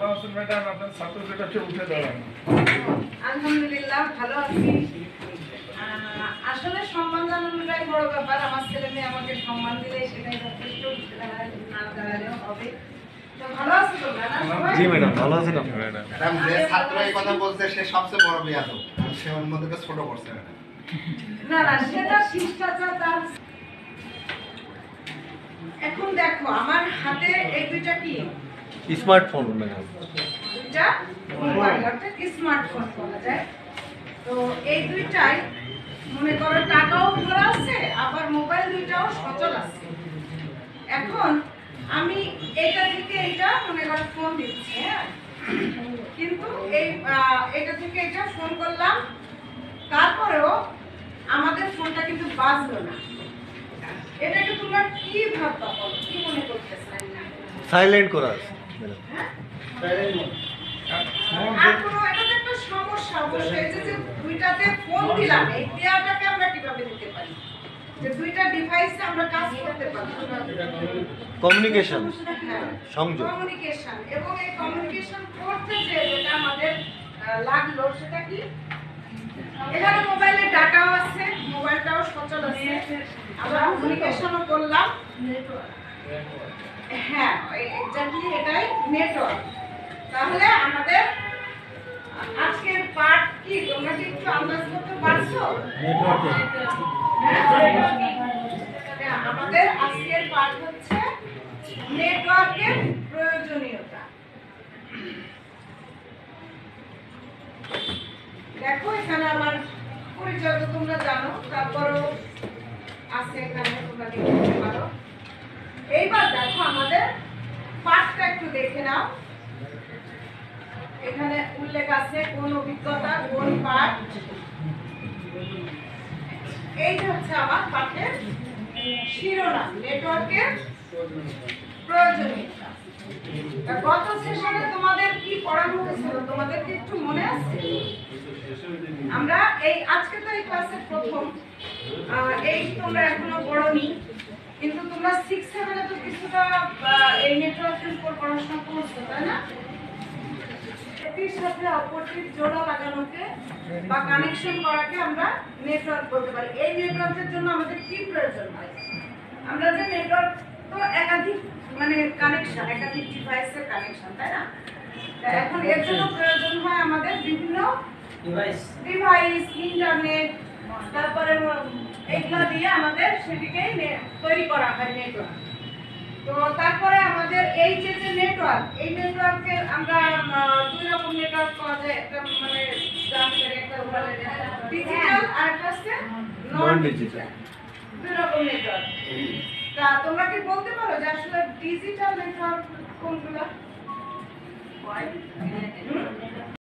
ভালো আছেন ম্যাডাম? আপনার ছাত্রদের কাছে উঠে দাঁড়ান। আলহামদুলিল্লাহ ভালো আছি। আসলে সম্মান জানানোটাই বড় ব্যাপার। আমার ছেলে মেয়ে আমাকে সম্মান দিলে সেটাই যথেষ্ট, না দাঁড়ালেও হবে। তো ভালো আছো তোমরা না সবাই? জি ম্যাডাম, ভালো আছেন আপনি? ম্যাডাম যে ছাত্র এই কথা বলছে সে সবচেয়ে বড় বেয়াদব, সে অন্যদেরকে ছোট করছে ম্যাডাম। না না, সেটা শিষ্টাচার তার। এখন দেখো আমার হাতে এই দুইটা কি? Smartphone madam. দুইটা মোবাইল, অর্থাৎ স্মার্টফোন বলা যায়। তো এই দুইটাই মনে করো টাকাও ভরা আছে, আবার মোবাইল দুইটাও সচল আছে। এখন আমি এটা থেকে এটা মনে করো ফোন দিচ্ছি, হ্যাঁ, কিন্তু এই এটা থেকে এটা ফোন করলাম, তারপরেও আমাদের ফোনটা কিন্তু বাজলো না। এটাকে তোমরা কি ভাববা বলো, কি মনে করতেছ? সাইলেন্ট করা আছে ম্যাডাম। হ্যাঁ, আর কোনো এটা তো একটা সমস্যা অবশ্যই। এই যে দুইটাতে ফোন দিলাম, এই দেয়াটাকে আমরা কিভাবে দিতে পারি? যে দুইটা ডিভাইসে আমরা কাজ করতে পারি। কমিউনিকেশন, হ্যাঁ, সংযোগ। কমিউনিকেশন, এবং এই কমিউনিকেশন করতে যে যেটা আমাদের লাগলো সেটা কি? এখানে মোবাইলে ডাটাও আছে, মোবাইলটাও সচল আছে, আমরা কমিউনিকেশনও করলাম। হ্যাঁ, এক্স্যাক্টলি এটাই নেটওয়ার্ক। তাহলে আমাদের আজকের পার্ট কি তোমরা কি একটু আন্দাজ করতে পারছো? হ্যাঁ, আমাদের আজকের পার্ট হচ্ছে নেটওয়ার্কের প্রয়োজনীয়তা। দেখো এখানে আমার পরিচয় তো তোমরা জানো, তারপরও আছে এখানে, তোমরা দেখতে পারো। এইবার দেখো আমাদের পাঠটা একটু দেখে নাও। এখানে উল্লেখ আছে কোন অভিজ্ঞতা, কোন পাঠ। এইটা হচ্ছে আমার পাঠের শিরোনাম, নেটওয়ার্কের প্রয়োজনীয়তা। গত সেশনে তোমাদের কি পড়ানো হয়েছিল, তোমাদের কি একটু মনে আছে? আমরা এই আজকে তো এই ক্লাসের প্রথম, এই তোমরা এখনো পড়োনি, কিন্তু তোমরা 6-7 এ তো কিছুটা এই নেটওয়ার্কের উপর পড়াশোনা করছো, তাই না? একটির সাথে অপরটির জোড়া লাগানোকে বা কানেকশন করাকে আমরা নেটওয়ার্ক বলতে পারি। এই নেটওয়ার্কের জন্য আমাদের কি প্রয়োজন হয়? আমরা যে নেটওয়ার্ক তো একাধিক মানে কানেকশন, একাধিক ডিভাইসের কানেকশন, তাই না? এখন এর জন্য প্রয়োজন হয় আমাদের বিভিন্ন ডিভাইস, ইন্টারনেট, তারপরে এইগুলা দিয়ে আমাদের সেটিকে তৈরি করা হয় নেটওয়ার্ক। তো তারপরে আমাদের এই যে নেটওয়ার্ক, এই নেটওয়ার্কের আমরা দুই রকম নেটওয়ার্ক পাওয়া যায়। একটা মানে জানতে একটা বলে ডিজিটাল, আর একটা হচ্ছে নন ডিজিটাল। দুই রকম নেটওয়ার্ক। তা তোমরা কি বলতে পারো যে আসলে ডিজিটাল নেটওয়ার্ক কোনগুলো?